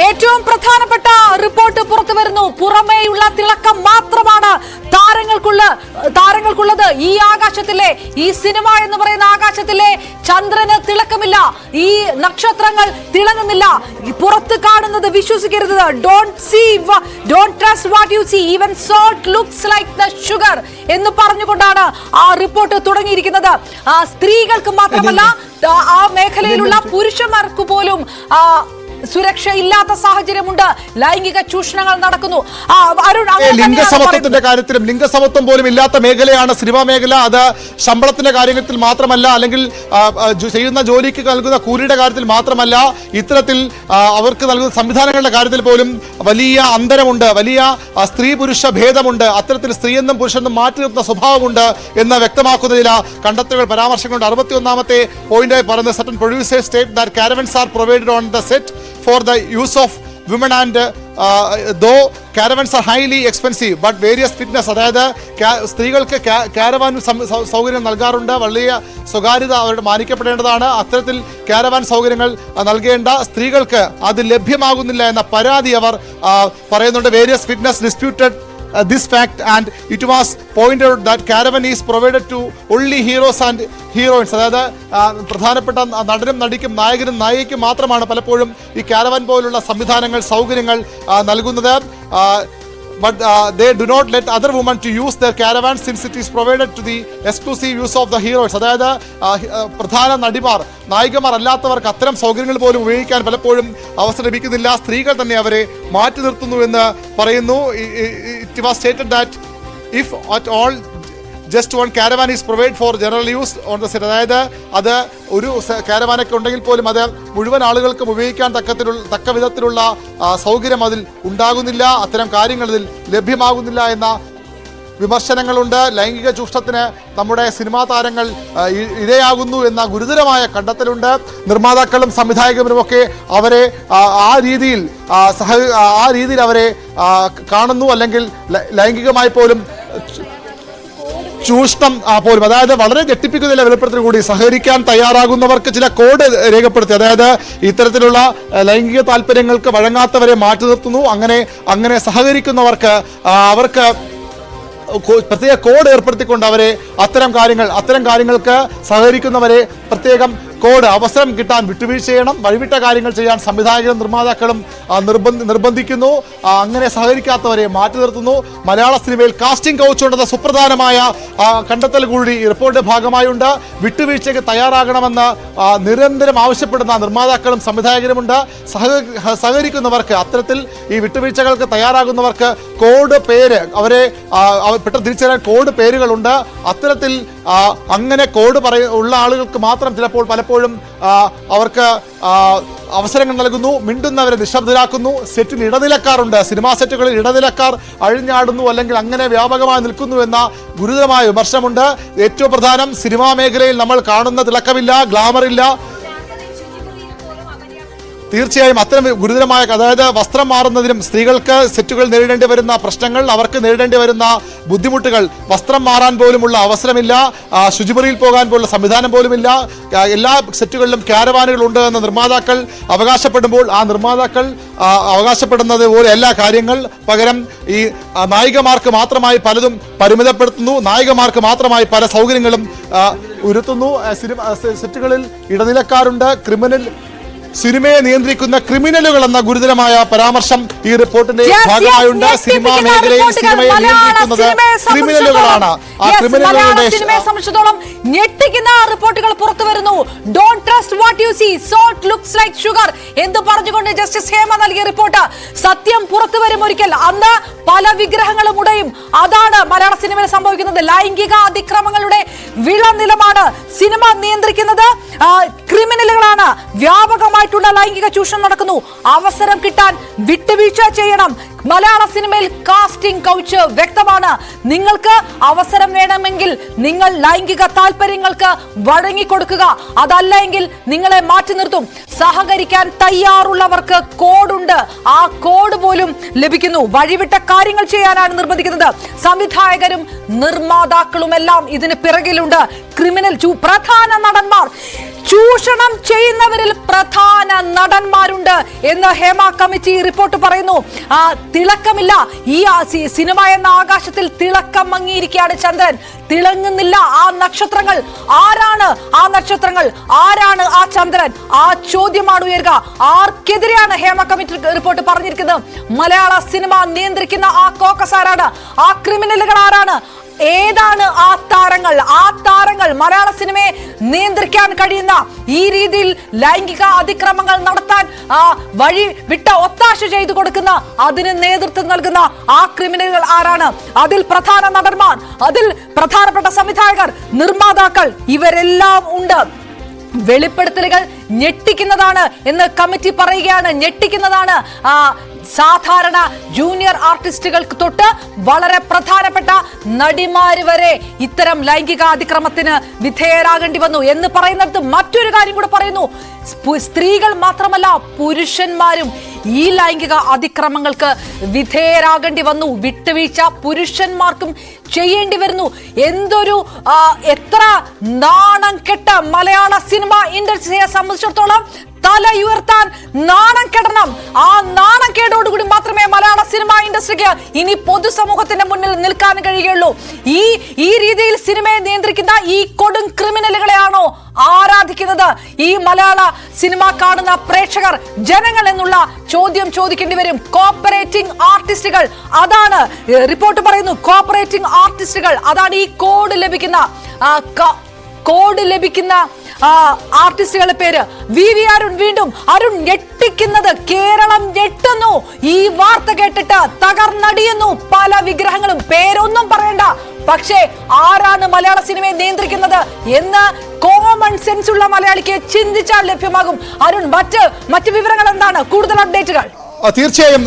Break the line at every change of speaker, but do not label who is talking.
ഏറ്റവും പ്രധാനപ്പെട്ട റിപ്പോർട്ട് പുറത്തു വരുന്നു. പുറമേയുള്ള തിളക്കം മാത്രമാണ് താരങ്ങൾക്കുള്ളത്. ഈ ആകാശത്തിലെ, ഈ സിനിമ എന്ന് പറയുന്ന ആകാശത്തിലെ ചന്ദ്രന് തിളക്കമില്ല, ഈ നക്ഷത്രങ്ങൾ തിളങ്ങുന്നില്ല. പുറത്ത് കാണുന്നത് വിശ്വസിക്കരുത്. Don't trust what you see, even salt looks like the sugar എന്ന് പറഞ്ഞുകൊണ്ടാണ് ആ റിപ്പോർട്ട് തുടങ്ങിയിരിക്കുന്നത്. സ്ത്രീകൾക്ക് മാത്രമല്ല, ആ മേഖലയിലുള്ള പുരുഷന്മാർക്ക് പോലും സുരക്ഷയില്ലാത്ത സാഹചര്യമുണ്ട്. ലൈംഗിക ചൂഷണങ്ങൾ നടക്കുന്നു.
ലിംഗസമത്വത്തിന്റെ കാര്യത്തിലും ലിംഗസമത്വം പോലും ഇല്ലാത്ത മേഖലയാണ് സിനിമാ മേഖല. അത് ശമ്പളത്തിന്റെ കാര്യത്തിൽ മാത്രമല്ല, അല്ലെങ്കിൽ ചെയ്യുന്ന ജോലിക്ക് നൽകുന്ന കൂലിയുടെ കാര്യത്തിൽ മാത്രമല്ല, ഇത്തരത്തിൽ അവർക്ക് നൽകുന്ന സംവിധാനങ്ങളുടെ കാര്യത്തിൽ പോലും വലിയ അന്തരമുണ്ട്, വലിയ സ്ത്രീ പുരുഷ ഭേദമുണ്ട്. അത്തരത്തിൽ സ്ത്രീയെന്നും പുരുഷനെന്നും മാറ്റി നിർത്തുന്ന സ്വഭാവമുണ്ട് എന്ന് വ്യക്തമാക്കുന്നതിൽ കണ്ടെത്തലുകൾ പരാമർശങ്ങളുണ്ട്. 61ാമത്തെ പോയിന്റായി പറയുന്നത്, certain producers state that caravans are provided on the set for the use of women and though caravans are highly expensive but various fitness, അതായത് സ്ത്രീകൾക്ക് കാരവാൻ സൗകര്യം നൽകാറുണ്ട്. വലിയ സ്വകാര്യത അവരുടെ മാനിക്കപ്പെടേണ്ടതാണ്. അത്തരത്തിൽ കാരവാൻ സൗകര്യങ്ങൾ നൽകേണ്ട സ്ത്രീകൾക്ക് അത് ലഭ്യമാകുന്നില്ല എന്ന പരാതി അവർ പറയുന്നുണ്ട്. Various fitness disputed this fact and it was pointed out that caravan is provided to only heroes and heroines, അതായത് പ്രധാനപ്പെട്ട നടനും നടിക്കും നായകനും നായികയ്ക്കും മാത്രമാണ് പലപ്പോഴും ഈ കാരവാൻ പോലുള്ള സംവിധാനങ്ങൾ സൗകര്യങ്ങൾ നൽകുന്നത്. But they do not let other women to use their caravan since it is provided to the exclusive use of the heroes. അതായത് പ്രധാന നടിമാർ, നായികമാർ അല്ലാത്തവർക്ക് അത്തരം സൗകര്യങ്ങൾ പോലും ഉപയോഗിക്കാൻ പലപ്പോഴും അവസരം ലഭിക്കുന്നില്ല. സ്ത്രീകൾ തന്നെ അവരെ മാറ്റി നിർത്തുന്നു എന്ന് പറയുന്നു. It was stated that if at all just one caravan is provided for general use on the set, അതായത് അത് ഒരു കാരവാനൊക്കെ ഉണ്ടെങ്കിൽ പോലും അത് മുഴുവൻ ആളുകൾക്കും ഉപയോഗിക്കാൻ തക്ക വിധത്തിലുള്ള സൗകര്യം അതിൽ ഉണ്ടാകുന്നില്ല, അത്തരം കാര്യങ്ങൾ ഇതിൽ ലഭ്യമാകുന്നില്ല എന്ന വിമർശനങ്ങളുണ്ട്. ലൈംഗിക ചൂഷണത്തിന് നമ്മുടെ സിനിമാ താരങ്ങൾ ഇരയാകുന്നു എന്ന ഗുരുതരമായ കണ്ടെത്തലുണ്ട്. നിർമ്മാതാക്കളും സംവിധായകരുമൊക്കെ അവരെ ആ രീതിയിൽ അവരെ കാണുന്നു, അല്ലെങ്കിൽ ലൈംഗികമായി പോലും ചൂഷണം പോലും, അതായത് വളരെ ഞെട്ടിപ്പിക്കുന്ന വെളിപ്പെടുത്തൽ കൂടി. സഹകരിക്കാൻ തയ്യാറാകുന്നവർക്ക് ചില കോഡ് രേഖപ്പെടുത്തി, അതായത് ഇത്തരത്തിലുള്ള ലൈംഗിക താല്പര്യങ്ങൾക്ക് വഴങ്ങാത്തവരെ മാറ്റി നിർത്തുന്നു. അങ്ങനെ സഹകരിക്കുന്നവർക്ക് അവർക്ക് പ്രത്യേക കോഡ് ഏർപ്പെടുത്തിക്കൊണ്ട് അവരെ അത്തരം കാര്യങ്ങൾക്ക് സഹകരിക്കുന്നവരെ പ്രത്യേകം കോഡ്, അവസരം കിട്ടാൻ വിട്ടുവീഴ്ച ചെയ്യണം, വഴിവിട്ട കാര്യങ്ങൾ ചെയ്യാൻ സംവിധായകരും നിർമ്മാതാക്കളും നിർബന്ധിക്കുന്നു. അങ്ങനെ സഹകരിക്കാത്തവരെ മാറ്റി നിർത്തുന്നു. മലയാള സിനിമയിൽ കാസ്റ്റിംഗ് കൗച്ച് ഉണ്ടെന്ന സുപ്രധാനമായ കണ്ടെത്തൽ കൂടി ഈ റിപ്പോർട്ടിന്റെ ഭാഗമായുണ്ട്. വിട്ടുവീഴ്ചയ്ക്ക് തയ്യാറാകണമെന്ന് നിരന്തരം ആവശ്യപ്പെടുന്ന നിർമ്മാതാക്കളും സംവിധായകരുമുണ്ട്. സഹകരിക്കുന്നവർക്ക്, അത്തരത്തിൽ ഈ വിട്ടുവീഴ്ചകൾക്ക് തയ്യാറാകുന്നവർക്ക് കോഡ് പേര്, അവരെ പെട്ടെന്ന് തിരിച്ചറിയാൻ കോഡ് പേരുകളുണ്ട്. അത്തരത്തിൽ അങ്ങനെ കോഡ് ഉള്ള ആളുകൾക്ക് മാത്രം ചിലപ്പോൾ പലപ്പോഴും അവർക്ക് അവസരങ്ങൾ നൽകുന്നു. മിണ്ടുന്നവരെ നിശബ്ദരാക്കുന്നു. സെറ്റിൽ ഇടനിലക്കാരുണ്ട്. സിനിമാ സെറ്റുകളിൽ ഇടനിലക്കാർ അഴിഞ്ഞാടുന്നു, അല്ലെങ്കിൽ അങ്ങനെ വ്യാപകമായി നിൽക്കുന്നു എന്ന ഗുരുതരമായ വിമർശനമുണ്ട്. ഏറ്റവും പ്രധാനം, സിനിമാ മേഖലയിൽ നമ്മൾ കാണുന്ന തിളക്കമില്ല, ഗ്ലാമറില്ല. തീർച്ചയായും അത്തരം ഗുരുതരമായ, അതായത് വസ്ത്രം മാറുന്നതിനും സ്ത്രീകൾക്ക് സെറ്റുകൾ നേരിടേണ്ടി വരുന്ന പ്രശ്നങ്ങൾ, അവർക്ക് നേരിടേണ്ടി വരുന്ന ബുദ്ധിമുട്ടുകൾ, വസ്ത്രം മാറാൻ പോലുമുള്ള അവസരമില്ല, ശുചിമുറിയിൽ പോകാൻ പോലുള്ള സംവിധാനം പോലുമില്ല. എല്ലാ സെറ്റുകളിലും ക്യാരവാനുകളുണ്ട് എന്ന് നിർമ്മാതാക്കൾ അവകാശപ്പെടുമ്പോൾ ആ നിർമ്മാതാക്കൾ അവകാശപ്പെടുന്നത് പോലെ എല്ലാ കാര്യങ്ങൾ പകരം ഈ നായികമാർക്ക് മാത്രമായി പലതും പരിമിതപ്പെടുത്തുന്നു. നായികമാർക്ക് മാത്രമായി പല സൗകര്യങ്ങളും ഒരുത്തുന്നു. സെറ്റുകളിൽ ഇടനിലക്കാരുണ്ട്. സിനിമയെ നിയന്ത്രിക്കുന്ന ക്രിമിനലുകൾ എന്ന ഗുരുതരമായ പരാമർശം ഈ റിപ്പോർട്ടിന്റെ ഭാഗമായുണ്ട്. സിനിമാ മേഖലയിൽ സിനിമയെ നിയന്ത്രിക്കുന്നത് ക്രിമിനലുകളാണ്. ആ ക്രിമിനലുകളുടെ
സംബന്ധിച്ചിടത്തോളം ഞെട്ടിക്കുന്ന റിപ്പോർട്ടുകൾ പുറത്തു വരുന്നു. Don't trust what you see, salt looks like sugar എന്ന് പറഞ്ഞുകൊണ്ട് ജസ്റ്റിസ് ഹേമ നൽകിയ റിപ്പോർട്ട്. സത്യം പുറത്തു വരും ഒരിക്കൽ. അന്ന് പല വിഗ്രഹങ്ങളും ഉടയും. അതാണ് മലയാള സിനിമയിൽ സംഭവിക്കുന്നത്. ലൈംഗിക അതിക്രമങ്ങളുടെ വിളനിലമാണ് സിനിമ നിയന്ത്രിക്കുന്നത്. ക്രിമിനലുകളാണ്. വ്യാപകമായിട്ടുള്ള ലൈംഗിക ചൂഷണം നടക്കുന്നു. അവസരം കിട്ടാൻ വിട്ടുവീഴ്ച ചെയ്യണം. മലയാള സിനിമയിൽ കാസ്റ്റിംഗ് കൗച്ച് വ്യക്തമാണ്. നിങ്ങൾക്ക് അവസരം വേണമെങ്കിൽ നിങ്ങൾ ലൈംഗിക താല്പര്യങ്ങൾക്ക് വഴങ്ങിക്കൊടുക്കുക, അതല്ലെങ്കിൽ നിങ്ങളെ മാറ്റി നിർത്തും. സഹകരിക്കാൻ തയ്യാറുള്ളവർക്ക് കോഡുണ്ട്. ആ കോഡ് പോലും ലഭിക്കുന്നു. വഴിവിട്ട കാര്യങ്ങൾ ചെയ്യാനാണ് നിർബന്ധിക്കുന്നത്. സംവിധായകരും നിർമ്മാതാക്കളുമെല്ലാം ഇതിന് പിറകിലുണ്ട്. പ്രധാന നടന്മാർ ചൂഷണം ചെയ്യുന്നവരിൽ പ്രധാന നടന്മാരുണ്ട് എന്ന് ഹേമ കമ്മിറ്റി റിപ്പോർട്ട് പറയുന്നു. തിളക്കമില്ല ഈ സിനിമ എന്ന ആകാശത്തിൽ, തിളക്കം മങ്ങിയിരിക്കുകയാണ് ചന്ദ്രൻ, തിളങ്ങുന്നില്ല ആ നക്ഷത്രങ്ങൾ. ആരാണ് ആ നക്ഷത്രങ്ങൾ, ആരാണ് ആ ചന്ദ്രൻ? ആ ചോദ്യമാണ് ഉയരുക. ആർക്കെതിരെയാണ് ഹേമ കമ്മിറ്റി റിപ്പോർട്ട് പറഞ്ഞിരിക്കുന്നത്? മലയാള സിനിമ നിയന്ത്രിക്കുന്ന ആ കോക്കസ് ആരാണ്? ആ ക്രിമിനലുകൾ ആരാണ്? ഏതാണ് ആ താരങ്ങൾ? ആ താരങ്ങൾ മലയാള സിനിമയെ നിയന്ത്രിക്കാൻ കഴിയുന്ന, ഈ രീതിയിൽ ലൈംഗിക അതിക്രമങ്ങൾ നടത്താൻ വഴി വിട്ട ഒത്താശ ചെയ്തു കൊടുക്കുന്ന, അതിന് നേതൃത്വം നൽകുന്ന ആ ക്രിമിനലുകൾ ആരാണ്? അതിൽ പ്രധാന നടന്മാർ, അതിൽ പ്രധാനപ്പെട്ട സംവിധായകർ, നിർമ്മാതാക്കൾ, ഇവരെല്ലാം ഉണ്ട്. വെളിപ്പെടുത്തലുകൾ ഞെട്ടിക്കുന്നതാണ് എന്ന് കമ്മിറ്റി പറയുകയാണ്. ഞെട്ടിക്കുന്നതാണ്. സാധാരണ ജൂനിയർ ആർട്ടിസ്റ്റുകൾക്ക് തൊട്ട് വളരെ പ്രധാനപ്പെട്ട നടിമാര് വരെ ഇത്തരം ലൈംഗിക അതിക്രമത്തിന് വിധേയരാകേണ്ടി വന്നു എന്ന് പറയുന്നിടത്ത് മറ്റൊരു കാര്യം കൂടെ പറയുന്നു. സ്ത്രീകൾ മാത്രമല്ല, പുരുഷന്മാരും ഈ ലൈംഗിക അതിക്രമങ്ങൾക്ക് വിധേയരാകേണ്ടി വന്നു. വിട്ടുവീഴ്ച പുരുഷന്മാർക്കും ചെയ്യേണ്ടി വരുന്നു. എത്ര നാണം കെട്ട മലയാള സിനിമ ഇൻഡസ്ട്രിയെ സംബന്ധിച്ചിടത്തോളം തലയുയർത്താൻ നാണം കെടണം. ആ നാണക്കേടോടുകൂടി മാത്രമേ മലയാള സിനിമ ഇൻഡസ്ട്രിക്ക് ഇനി പൊതുസമൂഹത്തിന്റെ മുന്നിൽ നിൽക്കാൻ കഴിയുകയുള്ളൂ. ഈ രീതിയിൽ സിനിമയെ നിയന്ത്രിക്കുന്ന ഈ കൊടും ക്രിമിനലുകളെയാണോ ആരാധിക്കുന്നത് ഈ മലയാള സിനിമ കാണുന്ന പ്രേക്ഷകർ, ജനങ്ങൾ എന്നുള്ള ചോദ്യം ചോദിക്കേണ്ടി വരും. കോപ്പറേറ്റിംഗ് ആർട്ടിസ്റ്റുകൾ, അതാണ് റിപ്പോർട്ട് പറയുന്നു. കോപ്പറേറ്റിംഗ് ആർട്ടിസ്റ്റുകൾ, അതാണ് ഈ കോഡ് ലഭിക്കുന്ന ആർട്ടിസ്റ്റുകളുടെ പേര്. വി അരുൺ. വീണ്ടും അരുൺ, ഞെട്ടിക്കുന്നത് കേരളം ഞെട്ടുന്നു. ഈ വാർത്ത കേട്ടിട്ട് തകർന്നടിയുന്നു പല വിഗ്രഹങ്ങളും. പേരൊന്നും പറയണ്ട, പക്ഷേ ആരാണ് മലയാള സിനിമയെ നിയന്ത്രിക്കുന്നത് എന്ന് കോമൺ സെൻസ് ഉള്ള മലയാളിക്ക് ചിന്തിച്ചാൽ ലഭ്യമാകും. അരുൺ, മറ്റ് വിവരങ്ങൾ എന്താണ്? കൂടുതൽ അപ്ഡേറ്റുകൾ?
തീർച്ചയായും